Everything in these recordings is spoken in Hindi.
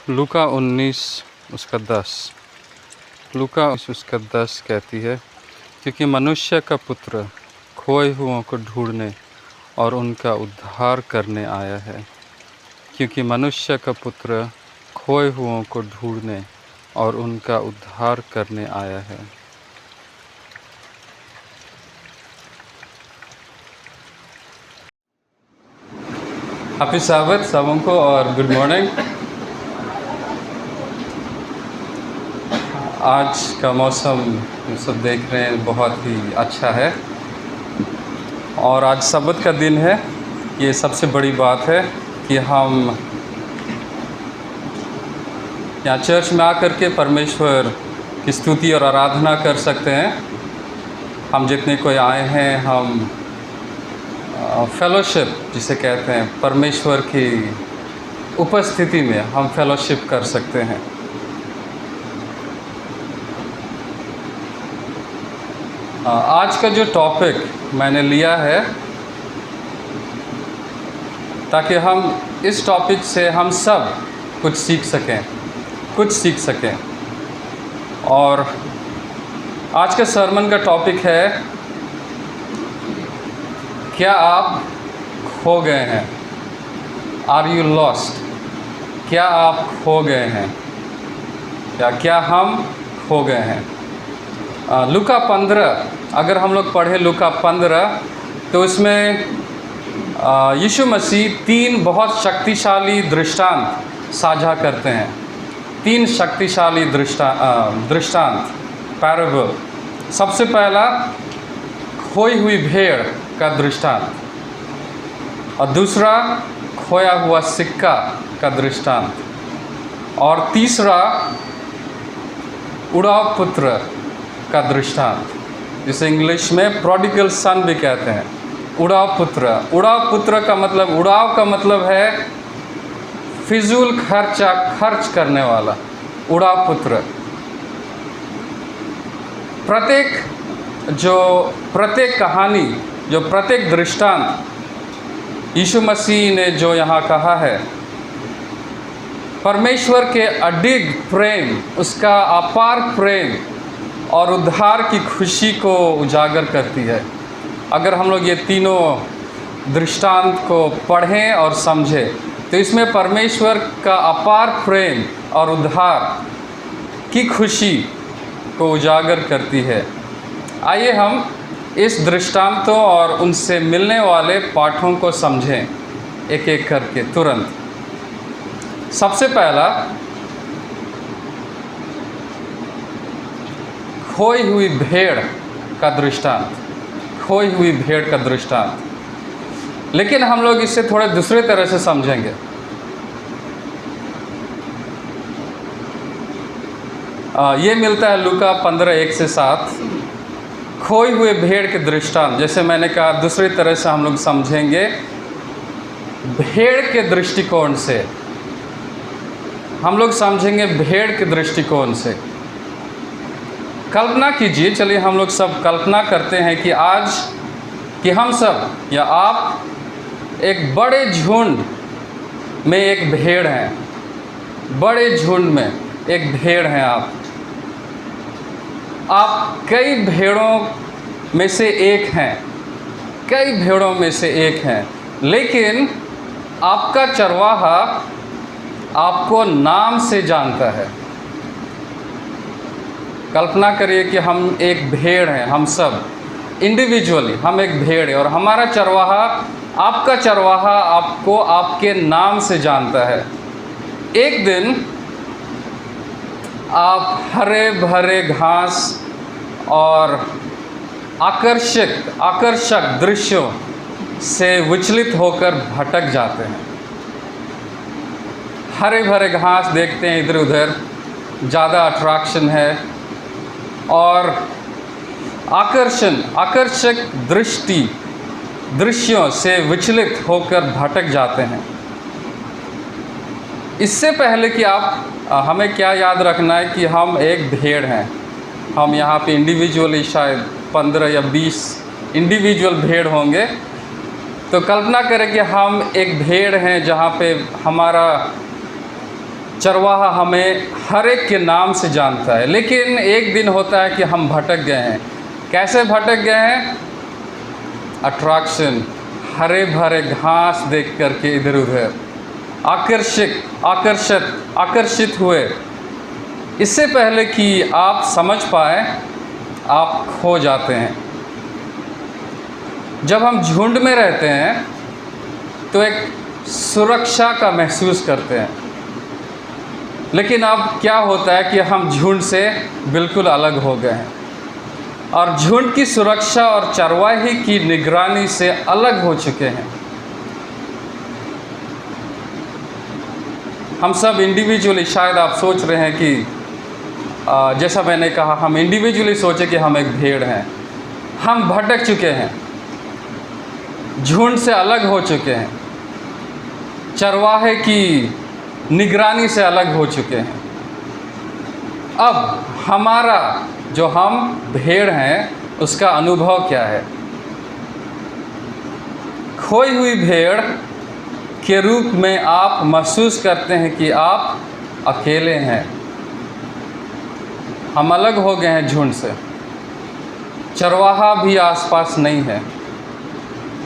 लूका 19 उसका 10 लूका 19 उसका 10 कहती है, क्योंकि मनुष्य का पुत्र खोए हुओं को ढूंढने और उनका उद्धार करने आया है। क्योंकि मनुष्य का पुत्र खोए हुओं को ढूंढने और उनका उद्धार करने आया है। हैप्पी साबत सबों को और गुड मॉर्निंग। आज का मौसम सब देख रहे हैं बहुत ही अच्छा है और आज सबत का दिन है। ये सबसे बड़ी बात है कि हम यहाँ चर्च में आकर के परमेश्वर की स्तुति और आराधना कर सकते हैं। हम जितने कोई आए हैं, हम फेलोशिप जिसे कहते हैं, परमेश्वर की उपस्थिति में हम फेलोशिप कर सकते हैं। आज का जो टॉपिक मैंने लिया है, ताकि हम इस टॉपिक से हम सब कुछ सीख सकें। और आज के सरमन का टॉपिक है, क्या आप खो गए हैं? Are you lost? क्या आप खो गए हैं या क्या हम खो गए हैं? लूका 15, अगर हम लोग पढ़े लूका 15 तो उसमें यीशु मसीह 3 बहुत शक्तिशाली दृष्टांत साझा करते हैं। 3 शक्तिशाली दृष्टांत, पैराबल। सबसे पहला खोई हुई भेड़ का दृष्टांत, और दूसरा खोया हुआ सिक्का का दृष्टांत, और तीसरा उड़ाव पुत्र का दृष्टांत, जिसे इंग्लिश में प्रोडिगल सन भी कहते हैं। उड़ाव पुत्र का मतलब है फिजूल खर्च करने वाला। उड़ाव पुत्र प्रत्येक कहानी, जो प्रत्येक दृष्टांत यीशु मसीह ने जो यहाँ कहा है, परमेश्वर के अडिग प्रेम, उसका अपार प्रेम और उद्धार की खुशी को उजागर करती है। अगर हम लोग ये तीनों दृष्टांत को पढ़ें और समझें तो इसमें परमेश्वर का अपार प्रेम और उद्धार की खुशी को उजागर करती है। आइए हम इस दृष्टांतों और उनसे मिलने वाले पाठों को समझें एक एक करके तुरंत। सबसे पहला, खोई हुई भेड़ का दृष्टांत। लेकिन हम लोग इसे थोड़े दूसरे तरह से समझेंगे। ये मिलता है लूका 15:1-7। खोई हुए भेड़ के दृष्टांत, जैसे मैंने कहा, दूसरी तरह से हम लोग समझेंगे। भेड़ के दृष्टिकोण से हम लोग समझेंगे, भेड़ के दृष्टिकोण से। कल्पना कीजिए, चलिए हम लोग सब कल्पना करते हैं कि हम सब या आप एक बड़े झुंड में एक भेड़ हैं। बड़े झुंड में एक भेड़ हैं आप कई भेड़ों में से एक हैं, लेकिन आपका चरवाहा आपको नाम से जानता है। कल्पना करिए कि हम एक भेड़ हैं, हम सब इंडिविजुअली हम एक भेड़ है, और हमारा चरवाहा, आपका चरवाहा आपको आपके नाम से जानता है। एक दिन आप हरे भरे घास और आकर्षक दृश्यों से विचलित होकर भटक जाते हैं। हरे भरे घास देखते हैं, इधर उधर ज़्यादा अट्रैक्शन है, और आकर्षक दृश्यों से विचलित होकर भटक जाते हैं। इससे पहले कि हमें क्या याद रखना है कि हम एक भेड़ हैं। हम यहाँ पे इंडिविजुअली शायद 15 या 20 इंडिविजुअल भेड़ होंगे। तो कल्पना करें कि हम एक भेड़ हैं जहाँ पे हमारा चरवाहा हमें हर एक के नाम से जानता है, लेकिन एक दिन होता है कि हम भटक गए हैं। कैसे भटक गए हैं? अट्रैक्शन, हरे भरे घास देख करके इधर उधर आकर्षित हुए। इससे पहले कि आप समझ पाए, आप खो जाते हैं। जब हम झुंड में रहते हैं तो एक सुरक्षा का महसूस करते हैं, लेकिन अब क्या होता है कि हम झुंड से बिल्कुल अलग हो गए हैं और झुंड की सुरक्षा और चरवाहे की निगरानी से अलग हो चुके हैं। हम सब इंडिविजुअली, शायद आप सोच रहे हैं कि जैसा मैंने कहा, हम इंडिविजुअली सोचे कि हम एक भेड़ हैं। हम भटक चुके हैं, झुंड से अलग हो चुके हैं, चरवाहे की निगरानी से अलग हो चुके हैं। अब हमारा जो हम भेड़ हैं उसका अनुभव क्या है? खोई हुई भेड़ के रूप में आप महसूस करते हैं कि आप अकेले हैं। हम अलग हो गए हैं झुंड से, चरवाहा भी आसपास नहीं है।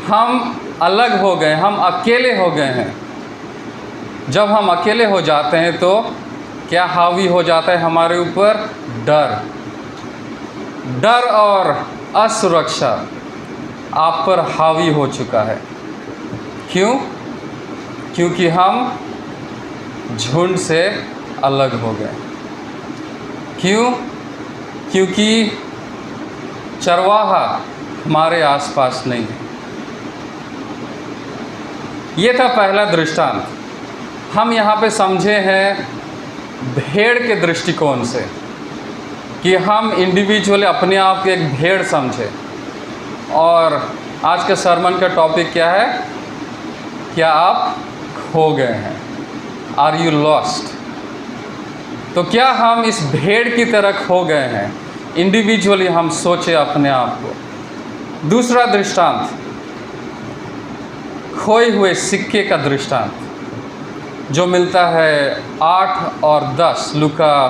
हम अलग हो गए, हम अकेले हो गए हैं। जब हम अकेले हो जाते हैं तो क्या हावी हो जाता है हमारे ऊपर? डर और असुरक्षा आप पर हावी हो चुका है। क्यों? क्योंकि हम झुंड से अलग हो गए। क्यों? क्योंकि चरवाहा हमारे आसपास नहीं है। ये था पहला दृष्टांत। हम यहाँ पे समझे हैं भेड़ के दृष्टिकोण से, कि हम इंडिविजुअली अपने आप को एक भेड़ समझे। और आज के सरमन का टॉपिक क्या है? क्या आप खो गए हैं? Are you lost? तो क्या हम इस भेड़ की तरह खो गए हैं? इंडिविजुअली हम सोचे अपने आप को। दूसरा दृष्टांत, खोए हुए सिक्के का दृष्टांत, जो मिलता है 8 और 10, लूका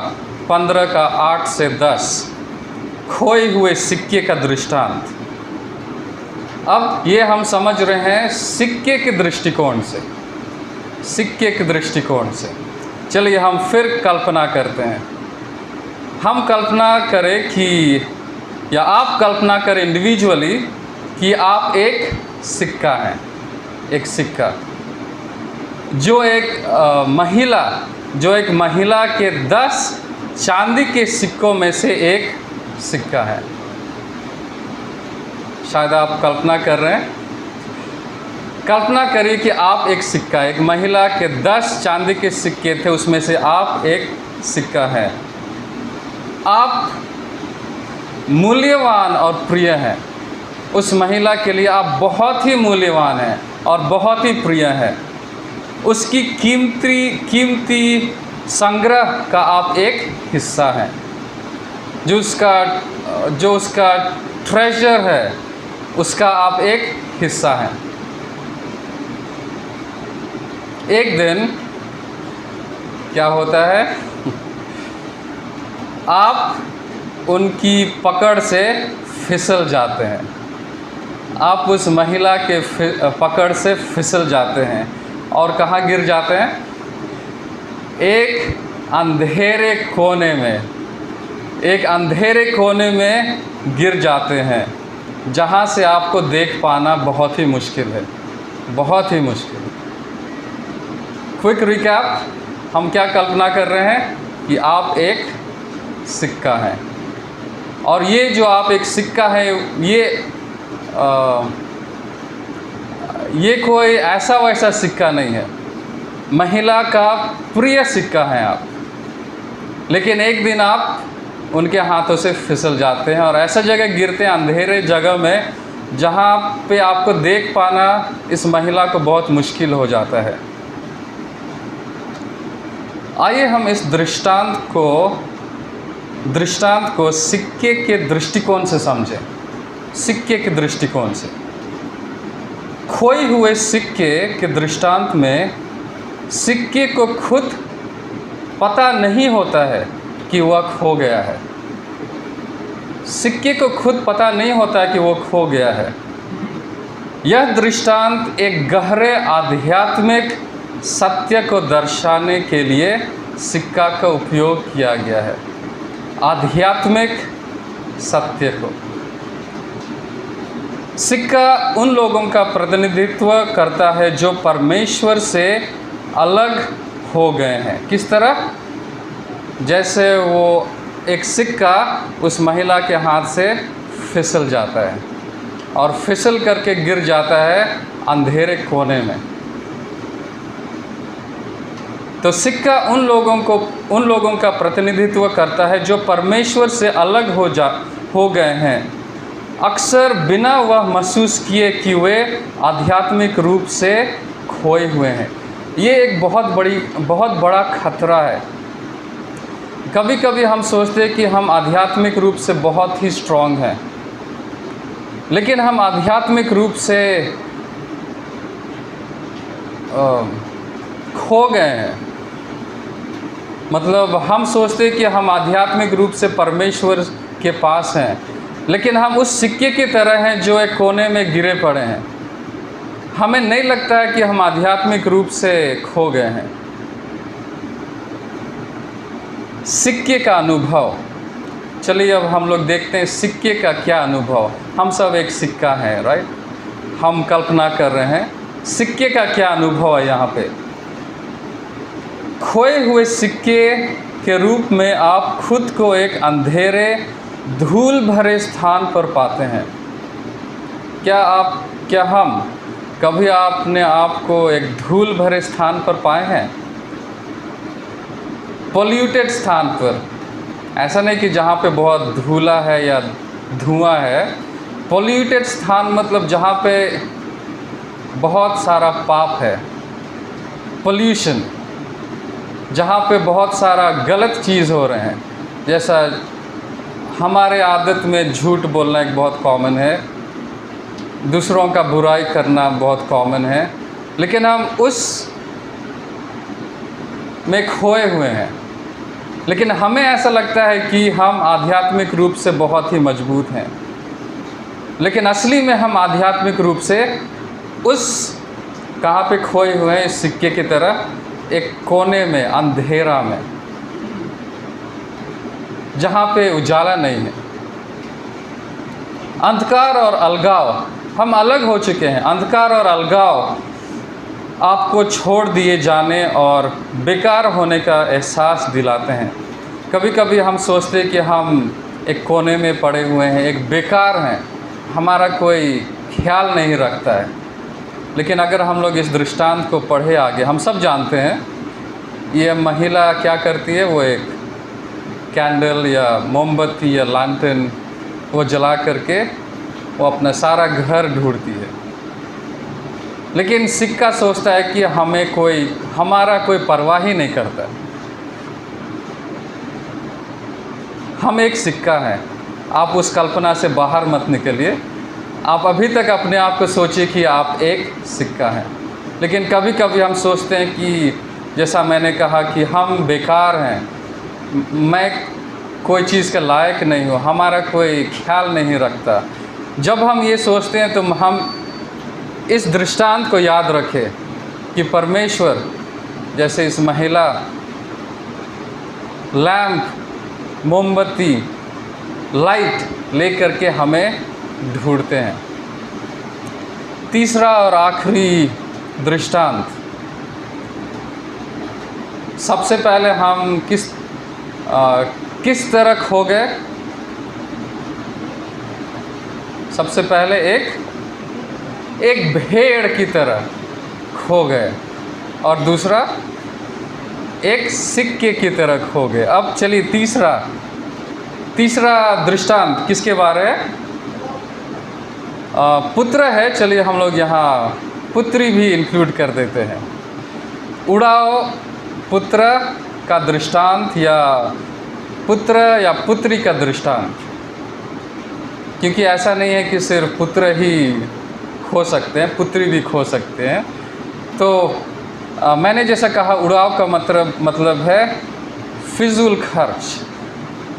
15 का 8 से 10, खोए हुए सिक्के का दृष्टांत। अब ये हम समझ रहे हैं सिक्के के दृष्टिकोण से, सिक्के के दृष्टिकोण से। चलिए हम फिर कल्पना करते हैं। हम कल्पना करें कि, या आप कल्पना करें इंडिविजुअली कि आप एक सिक्का हैं, एक सिक्का जो एक महिला के 10 चांदी के सिक्कों में से एक सिक्का है। शायद आप कल्पना कर रहे हैं। कल्पना करिए कि आप एक सिक्का, एक महिला के 10 चांदी के सिक्के थे, उसमें से आप एक सिक्का है। आप मूल्यवान और प्रिय हैं। उस महिला के लिए आप बहुत ही मूल्यवान हैं और बहुत ही प्रिय हैं। उसकी कीमती संग्रह का आप एक हिस्सा हैं। जो उसका ट्रेजर है, उसका आप एक हिस्सा हैं। एक दिन क्या होता है? आप उनकी पकड़ से फिसल जाते हैं। आप उस महिला के पकड़ से फिसल जाते हैं और कहाँ गिर जाते हैं? एक अंधेरे कोने में गिर जाते हैं, जहाँ से आपको देख पाना बहुत ही मुश्किल है, बहुत ही मुश्किल। क्विक रिकैप, हम क्या कल्पना कर रहे हैं कि आप एक सिक्का हैं, और ये जो आप एक सिक्का है, ये कोई ऐसा वैसा सिक्का नहीं है। महिला का प्रिय सिक्का है आप, लेकिन एक दिन आप उनके हाथों से फिसल जाते हैं और ऐसा जगह गिरते हैं, अंधेरे जगह में, जहाँ पे आपको देख पाना इस महिला को बहुत मुश्किल हो जाता है। आइए हम इस दृष्टांत को सिक्के के दृष्टिकोण से समझें। सिक्के के दृष्टिकोण से, खोए हुए सिक्के के दृष्टांत में सिक्के को खुद पता नहीं होता है कि वह खो गया है। सिक्के को खुद पता नहीं होता है कि वो खो गया है। यह दृष्टांत एक गहरे आध्यात्मिक सत्य को दर्शाने के लिए सिक्का का उपयोग किया गया है। आध्यात्मिक सत्य को सिक्का उन लोगों का प्रतिनिधित्व करता है जो परमेश्वर से अलग हो गए हैं। किस तरह? जैसे वो एक सिक्का उस महिला के हाथ से फिसल जाता है और फिसल करके गिर जाता है अंधेरे कोने में। तो सिक्का उन लोगों का प्रतिनिधित्व करता है जो परमेश्वर से अलग हो गए हैं, अक्सर बिना वह महसूस किए कि वे आध्यात्मिक रूप से खोए हुए हैं। ये एक बहुत बड़ा खतरा है। कभी कभी हम सोचते हैं कि हम आध्यात्मिक रूप से बहुत ही स्ट्रांग हैं, लेकिन हम आध्यात्मिक रूप से खो गए हैं। मतलब हम सोचते हैं कि हम आध्यात्मिक रूप से परमेश्वर के पास हैं, लेकिन हम उस सिक्के की तरह हैं जो एक कोने में गिरे पड़े हैं। हमें नहीं लगता है कि हम आध्यात्मिक रूप से खो गए हैं। सिक्के का अनुभव, चलिए अब हम लोग देखते हैं सिक्के का क्या अनुभव। हम सब एक सिक्का है, राइट? हम कल्पना कर रहे हैं सिक्के का क्या अनुभव है। यहाँ पे खोए हुए सिक्के के रूप में आप खुद को एक अंधेरे धूल भरे स्थान पर पाते हैं। क्या हम कभी आपने आपको एक धूल भरे स्थान पर पाए हैं? पॉल्यूटेड स्थान पर, ऐसा नहीं कि जहाँ पे बहुत धूला है या धुआं है। पॉल्यूटेड स्थान मतलब जहाँ पे बहुत सारा पाप है, पोल्यूशन, जहाँ पे बहुत सारा गलत चीज़ हो रहे हैं। जैसा हमारे आदत में झूठ बोलना एक बहुत कॉमन है, दूसरों का बुराई करना बहुत कॉमन है, लेकिन हम उस में खोए हुए हैं। लेकिन हमें ऐसा लगता है कि हम आध्यात्मिक रूप से बहुत ही मजबूत हैं, लेकिन असली में हम आध्यात्मिक रूप से उस कहाँ पे खोए हुए हैं? इस सिक्के की तरह एक कोने में, अंधेरा में, जहाँ पे उजाला नहीं है। अंधकार और अलगाव, हम अलग हो चुके हैं। अंधकार और अलगाव आपको छोड़ दिए जाने और बेकार होने का एहसास दिलाते हैं। कभी कभी हम सोचते हैं कि हम एक कोने में पड़े हुए हैं, एक बेकार हैं, हमारा कोई ख्याल नहीं रखता है। लेकिन अगर हम लोग इस दृष्टांत को पढ़े आगे, हम सब जानते हैं ये महिला क्या करती है। वो एक कैंडल या मोमबत्ती या लैंटर्न वो जला करके वो अपना सारा घर ढूंढती है। लेकिन सिक्का सोचता है कि हमारा कोई परवाह ही नहीं करता। हम एक सिक्का हैं। आप उस कल्पना से बाहर मत निकलिए। आप अभी तक अपने आप को सोचिए कि आप एक सिक्का हैं। लेकिन कभी कभी हम सोचते हैं कि जैसा मैंने कहा कि हम बेकार हैं, मैं कोई चीज़ का लायक नहीं हूँ, हमारा कोई ख्याल नहीं रखता। जब हम ये सोचते हैं तो हम इस दृष्टांत को याद रखें कि परमेश्वर जैसे इस महिला लैंप, मोमबत्ती, लाइट लेकर के हमें ढूंढते हैं। तीसरा और आखिरी दृष्टांत, सबसे पहले हम किस तरह खो गए? सबसे पहले एक भेड़ की तरह खो गए, और दूसरा एक सिक्के की तरह खो गए। अब चलिए तीसरा दृष्टांत किसके बारे है? पुत्र है। चलिए हम लोग यहाँ पुत्री भी इंक्लूड कर देते हैं। उड़ाओ पुत्र का दृष्टांत या पुत्र या पुत्री का दृष्टांत, क्योंकि ऐसा नहीं है कि सिर्फ पुत्र ही खो सकते हैं, पुत्री भी खो सकते हैं। तो मैंने जैसा कहा, उड़ाव का मतलब है फिजूल खर्च,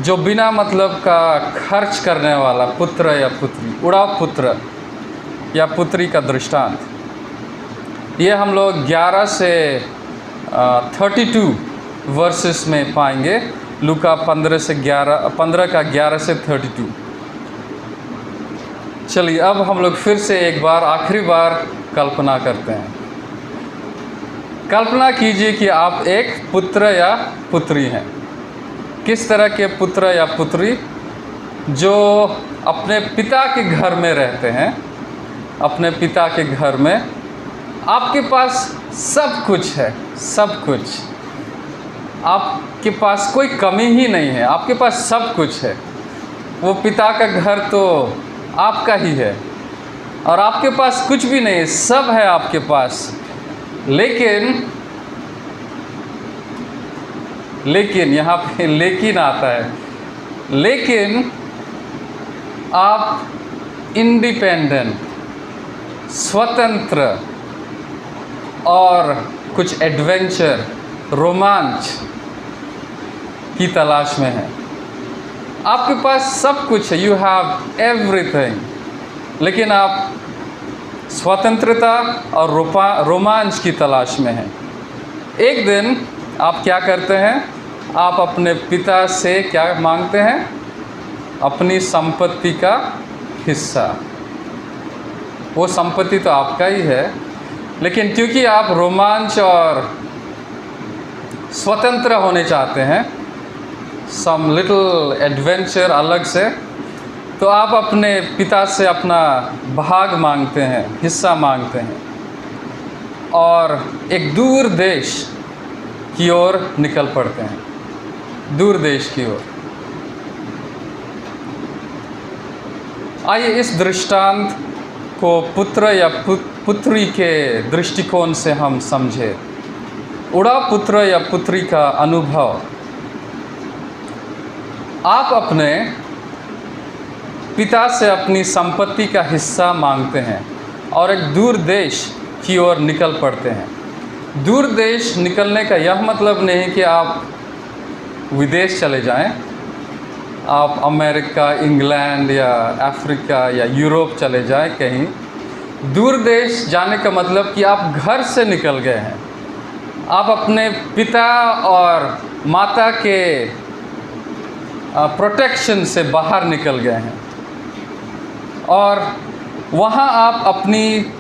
जो बिना मतलब का खर्च करने वाला पुत्र या पुत्री, उड़ाव पुत्र या पुत्री का दृष्टांत, ये हम लोग 11 से 32 वर्सेस में पाएंगे। लूका 15 का 11 से 32। चलिए अब हम लोग फिर से एक बार आखिरी बार कल्पना करते हैं। कल्पना कीजिए कि आप एक पुत्र या पुत्री हैं। किस तरह के पुत्र या पुत्री? जो अपने पिता के घर में रहते हैं। अपने पिता के घर में आपके पास सब कुछ है, सब कुछ। आपके पास कोई कमी ही नहीं है, आपके पास सब कुछ है। वो पिता का घर तो आपका ही है और आपके पास कुछ भी नहीं है, सब है आपके पास। लेकिन यहाँ पे लेकिन आता है। लेकिन आप इंडिपेंडेंट, स्वतंत्र और कुछ एडवेंचर, रोमांच की तलाश में हैं। आपके पास सब कुछ है, यू हैव एवरीथिंग, लेकिन आप स्वतंत्रता और रोमांच की तलाश में हैं। एक दिन आप क्या करते हैं? आप अपने पिता से क्या मांगते हैं? अपनी संपत्ति का हिस्सा। वो संपत्ति तो आपका ही है, लेकिन क्योंकि आप रोमांच और स्वतंत्र होने चाहते हैं, सम लिटिल एडवेंचर अलग से, तो आप अपने पिता से अपना भाग मांगते हैं, हिस्सा मांगते हैं और एक दूर देश की ओर निकल पड़ते हैं, दूर देश की ओर। आइए इस दृष्टांत को पुत्र या पुत्री के दृष्टिकोण से हम समझें। उड़ाव पुत्र या पुत्री का अनुभव। आप अपने पिता से अपनी संपत्ति का हिस्सा मांगते हैं और एक दूर देश की ओर निकल पड़ते हैं। दूर देश निकलने का यह मतलब नहीं है कि आप विदेश चले जाएं, आप अमेरिका, इंग्लैंड या अफ्रीका या यूरोप चले जाएं कहीं। दूर देश जाने का मतलब कि आप घर से निकल गए हैं, आप अपने पिता और माता के प्रोटेक्शन से बाहर निकल गए हैं और वहाँ आप अपनी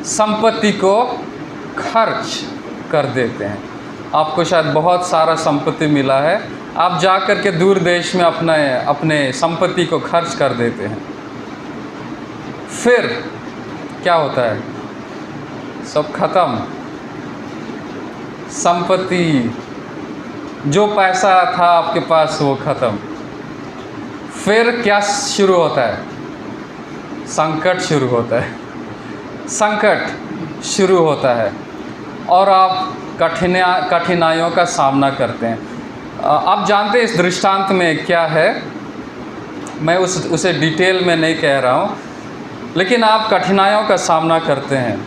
संपत्ति को खर्च कर देते हैं। आपको शायद बहुत सारा संपत्ति मिला है, आप जा कर के दूर देश में अपने संपत्ति को खर्च कर देते हैं। फिर क्या होता है? सब खत्म। संपत्ति, जो पैसा था आपके पास वो खत्म। फिर क्या शुरू होता है? संकट शुरू होता है। संकट शुरू होता है और आप कठिनाइयों का सामना करते हैं। आप जानते हैं इस दृष्टांत में क्या है, मैं उसे डिटेल में नहीं कह रहा हूँ, लेकिन आप कठिनाइयों का सामना करते हैं।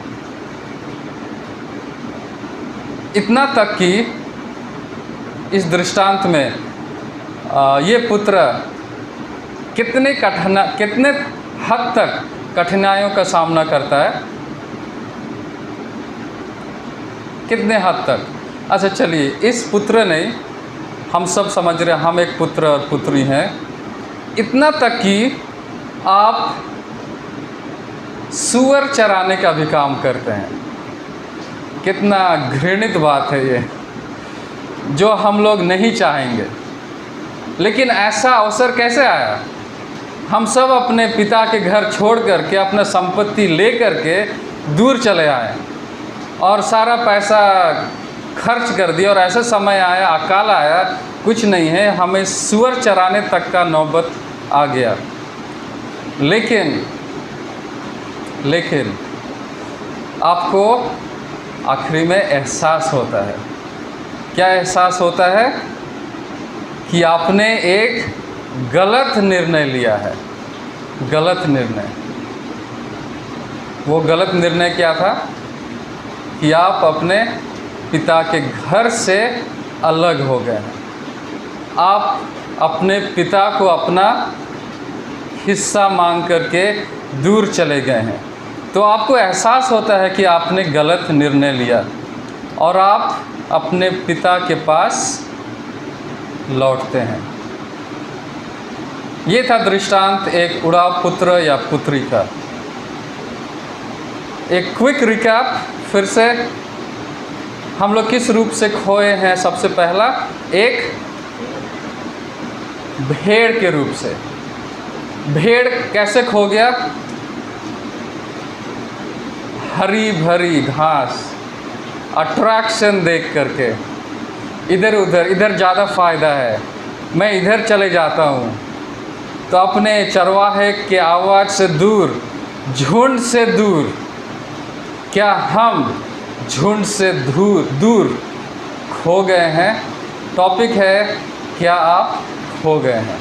इतना तक कि इस दृष्टांत में ये पुत्र कितने हद तक कठिनाइयों का सामना करता है? कितने हद तक? अच्छा चलिए, इस पुत्र ने, हम सब समझ रहे हैं हम एक पुत्र और पुत्री हैं, इतना तक कि आप सूअर चराने का भी काम करते हैं। कितना घृणित बात है ये, जो हम लोग नहीं चाहेंगे, लेकिन ऐसा अवसर कैसे आया? हम सब अपने पिता के घर छोड़ करके, अपना संपत्ति ले करके दूर चले आए और सारा पैसा खर्च कर दिया और ऐसा समय आया, अकाल आया, कुछ नहीं है, हमें सूअर चराने तक का नौबत आ गया। लेकिन आपको आखिरी में एहसास होता है। क्या एहसास होता है? कि आपने एक गलत निर्णय लिया है। गलत निर्णय। वो गलत निर्णय क्या था? कि आप अपने पिता के घर से अलग हो गए हैं। आप अपने पिता को अपना हिस्सा मांग करके दूर चले गए हैं, तो आपको एहसास होता है कि आपने गलत निर्णय लिया और आप अपने पिता के पास लौटते हैं। ये था दृष्टांत एक उड़ाव पुत्र या पुत्री का। एक क्विक रिकैप फिर से, हम लोग किस रूप से खोए हैं। सबसे पहला, एक भेड़ के रूप से। भेड़ कैसे खो गया? हरी भरी घास, अट्रैक्शन देख करके, इधर उधर, इधर ज़्यादा फ़ायदा है, मैं इधर चले जाता हूँ। तो अपने चरवाहे के आवाज़ से दूर, झुंड से दूर, क्या हम झुंड से दूर खो गए हैं? टॉपिक है, क्या आप खो गए हैं।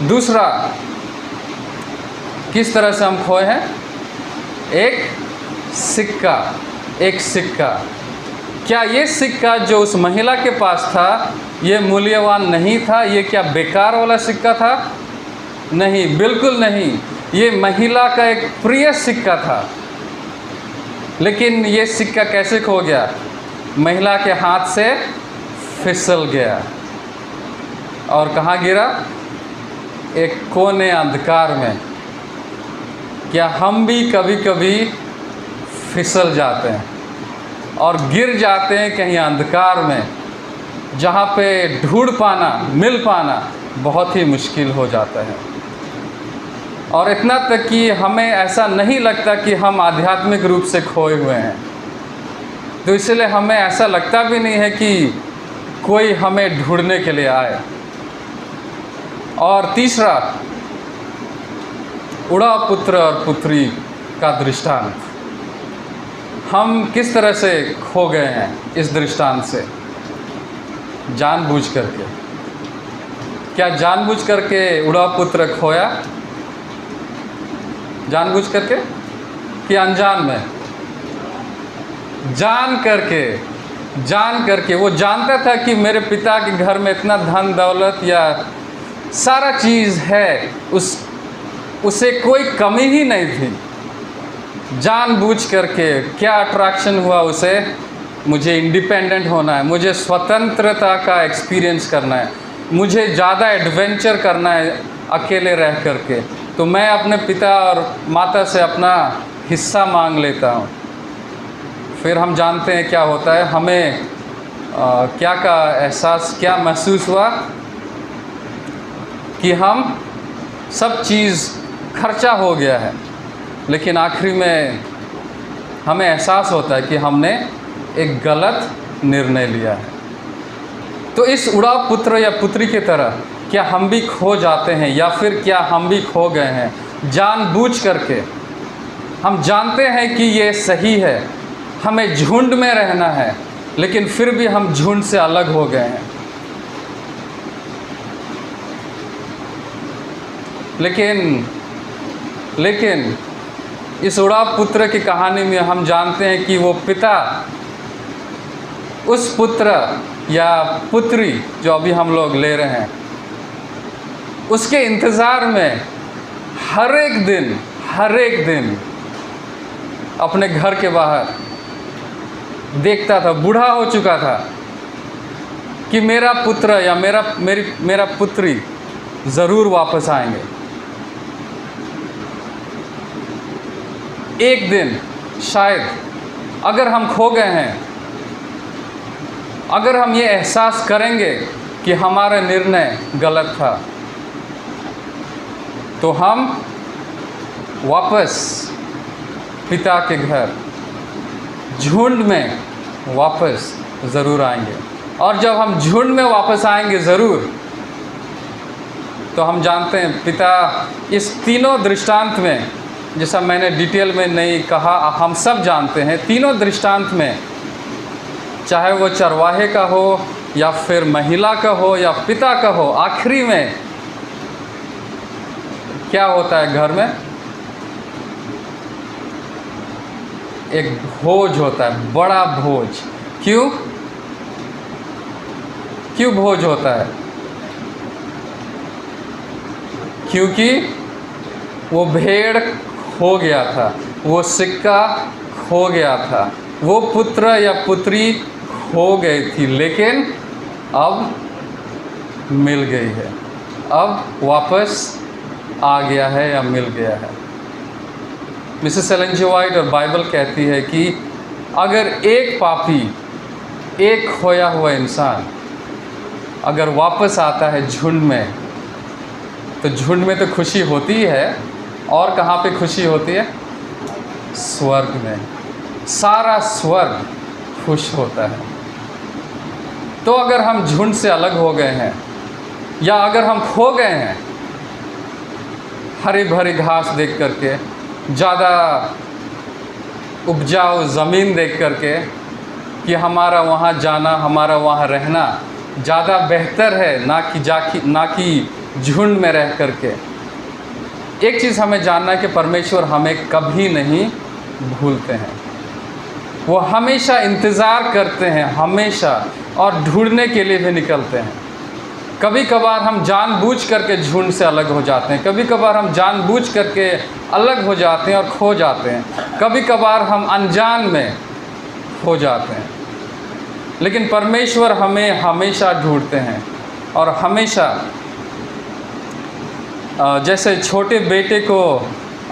दूसरा, किस तरह से हम खोए हैं? एक सिक्का, एक सिक्का। क्या ये सिक्का जो उस महिला के पास था, ये मूल्यवान नहीं था? ये क्या बेकार वाला सिक्का था? नहीं, बिल्कुल नहीं। ये महिला का एक प्रिय सिक्का था। लेकिन ये सिक्का कैसे खो गया? महिला के हाथ से फिसल गया और कहाँ गिरा? एक कोने अंधकार में। क्या हम भी कभी कभी फिसल जाते हैं और गिर जाते हैं कहीं अंधकार में, जहाँ पे ढूंढ पाना, मिल पाना बहुत ही मुश्किल हो जाता है। और इतना तक कि हमें ऐसा नहीं लगता कि हम आध्यात्मिक रूप से खोए हुए हैं, तो इसलिए हमें ऐसा लगता भी नहीं है कि कोई हमें ढूंढने के लिए आए। और तीसरा, उड़ाव पुत्र और पुत्री का दृष्टांत। हम किस तरह से खो गए हैं इस दृष्टांत से? जानबूझ करके। क्या जानबूझ करके उड़ाव पुत्र खोया? जानबूझ करके कि अनजान में? जान करके। वो जानता था कि मेरे पिता के घर में इतना धन दौलत या सारा चीज़ है, उसे कोई कमी ही नहीं थी। जानबूझ करके क्या अट्रैक्शन हुआ उसे? मुझे इंडिपेंडेंट होना है, मुझे स्वतंत्रता का एक्सपीरियंस करना है, मुझे ज़्यादा एडवेंचर करना है अकेले रह करके। तो मैं अपने पिता और माता से अपना हिस्सा मांग लेता हूँ। फिर हम जानते हैं क्या होता है। हमें क्या का एहसास, क्या महसूस हुआ कि हम सब चीज़ खर्चा हो गया है, लेकिन आखिरी में हमें एहसास होता है कि हमने एक गलत निर्णय लिया है। तो इस उड़ाव पुत्र या पुत्री की तरह क्या हम भी खो जाते हैं, या फिर क्या हम भी खो गए हैं जानबूझ करके? हम जानते हैं कि ये सही है, हमें झुंड में रहना है, लेकिन फिर भी हम झुंड से अलग हो गए हैं। लेकिन इस उड़ाव पुत्र की कहानी में हम जानते हैं कि वो पिता उस पुत्र या पुत्री जो अभी हम लोग ले रहे हैं, उसके इंतज़ार में हर एक दिन अपने घर के बाहर देखता था। बूढ़ा हो चुका था कि मेरा पुत्र या मेरा पुत्री ज़रूर वापस आएंगे। एक दिन शायद अगर हम खो गए हैं, अगर हम ये एहसास करेंगे कि हमारा निर्णय गलत था, तो हम वापस पिता के घर झुंड में वापस ज़रूर आएंगे। और जब हम झुंड में वापस आएंगे ज़रूर, तो हम जानते हैं पिता इस तीनों दृष्टांत में, जैसा मैंने डिटेल में नहीं कहा, हम सब जानते हैं, तीनों दृष्टांत में, चाहे वो चरवाहे का हो या फिर महिला का हो या पिता का हो, आखिरी में क्या होता है? घर में एक भोज होता है, बड़ा भोज। क्यों भोज होता है? क्योंकि वो भेड़ खो गया था, वो सिक्का खो गया था, वो पुत्र या पुत्री खो गई थी, लेकिन अब मिल गई है, अब वापस आ गया है या मिल गया है। मिसेस एलन जी वाइट और बाइबल कहती है कि अगर एक पापी, एक खोया हुआ इंसान अगर वापस आता है झुंड में, तो झुंड में तो खुशी होती है, और कहाँ पे खुशी होती है? स्वर्ग में। सारा स्वर्ग खुश होता है। तो अगर हम झुंड से अलग हो गए हैं, या अगर हम खो गए हैं हरी भरी घास देख करके, ज़्यादा उपजाऊ ज़मीन देख करके, कि हमारा वहाँ जाना, हमारा वहाँ रहना ज़्यादा बेहतर है ना कि झुंड में रह करके। एक चीज़ हमें जानना है कि परमेश्वर हमें कभी नहीं भूलते हैं, वो हमेशा इंतज़ार करते हैं, हमेशा, और ढूंढने के लिए भी निकलते हैं। कभी कभार हम जानबूझ करके झुंड से अलग हो जाते हैं, कभी कभार हम जानबूझ करके अलग हो जाते हैं और खो जाते हैं, कभी कभार हम अनजान में हो जाते हैं, लेकिन परमेश्वर हमें हमेशा ढूंढते हैं। और हमेशा जैसे छोटे बेटे को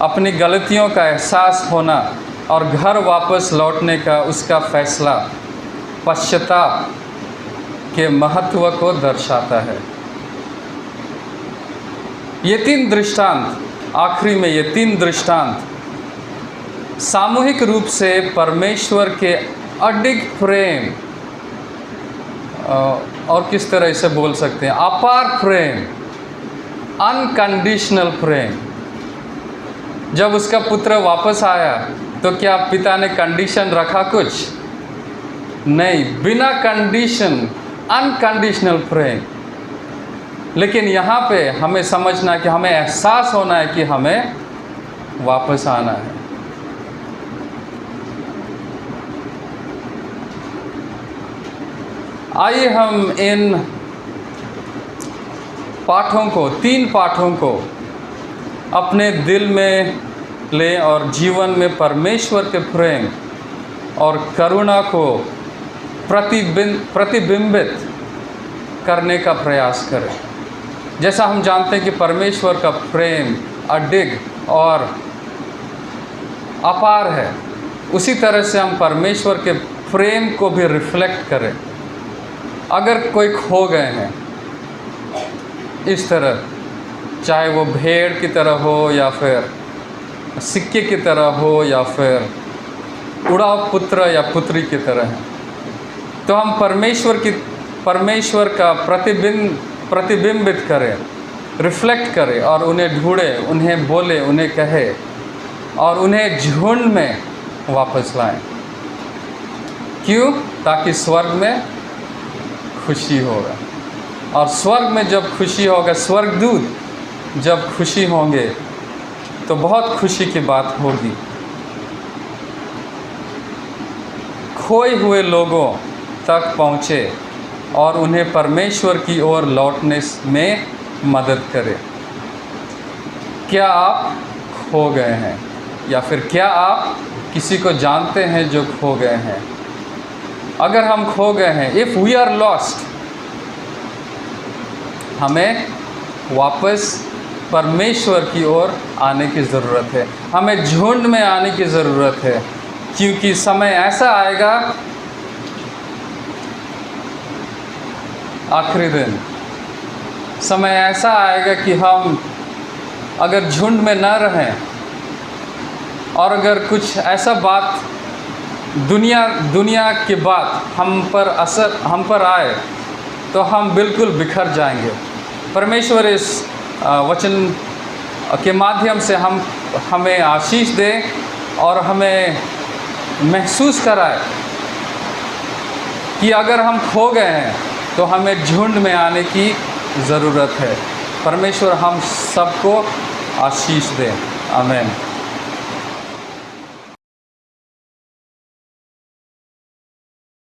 अपनी गलतियों का एहसास होना और घर वापस लौटने का उसका फैसला पश्चाताप के महत्व को दर्शाता है। ये तीन दृष्टांत, आखिरी में ये तीन दृष्टांत सामूहिक रूप से परमेश्वर के अडिग प्रेम, और किस तरह इसे बोल सकते हैं, अपार प्रेम, अनकंडीशनल प्रेम। जब उसका पुत्र वापस आया तो क्या पिता ने कंडीशन रखा? कुछ नहीं, बिना कंडीशन, अनकंडीशनल प्रेम। लेकिन यहाँ पे हमें समझना कि हमें एहसास होना है कि हमें वापस आना है। आइए हम इन पाठों को, तीन पाठों को अपने दिल में लें और जीवन में परमेश्वर के प्रेम और करुणा को प्रतिबिंबित करने का प्रयास करें। जैसा हम जानते हैं कि परमेश्वर का प्रेम अडिग और अपार है, उसी तरह से हम परमेश्वर के प्रेम को भी रिफ्लेक्ट करें। अगर कोई खो गए हैं इस तरह, चाहे वो भेड़ की तरह हो या फिर सिक्के की तरह हो या फिर उड़ाव पुत्र या पुत्री की तरह है, तो हम परमेश्वर का प्रतिबिंबित करें, रिफ्लेक्ट करें और उन्हें ढूंढें, उन्हें बोले, उन्हें कहे और उन्हें झुंड में वापस लाएं। क्यों? ताकि स्वर्ग में खुशी होगा, और स्वर्ग में जब खुशी होगा, स्वर्गदूत जब खुशी होंगे तो बहुत खुशी की बात होगी। खोए हुए लोगों तक पहुँचे और उन्हें परमेश्वर की ओर लौटने में मदद करें। क्या आप खो गए हैं, या फिर क्या आप किसी को जानते हैं जो खो गए हैं? अगर हम खो गए हैं, इफ़ वी आर लॉस्ट, हमें वापस परमेश्वर की ओर आने की ज़रूरत है, हमें झुंड में आने की ज़रूरत है, क्योंकि समय ऐसा आएगा, आखिरी दिन, समय ऐसा आएगा कि हम अगर झुंड में न रहें और अगर कुछ ऐसा बात दुनिया की बात हम पर आए, तो हम बिल्कुल बिखर जाएंगे। परमेश्वर इस वचन के माध्यम से हमें आशीष दे और हमें महसूस कराए कि अगर हम खो गए हैं तो हमें झुंड में आने की ज़रूरत है। परमेश्वर हम सबको आशीष दे। आमीन।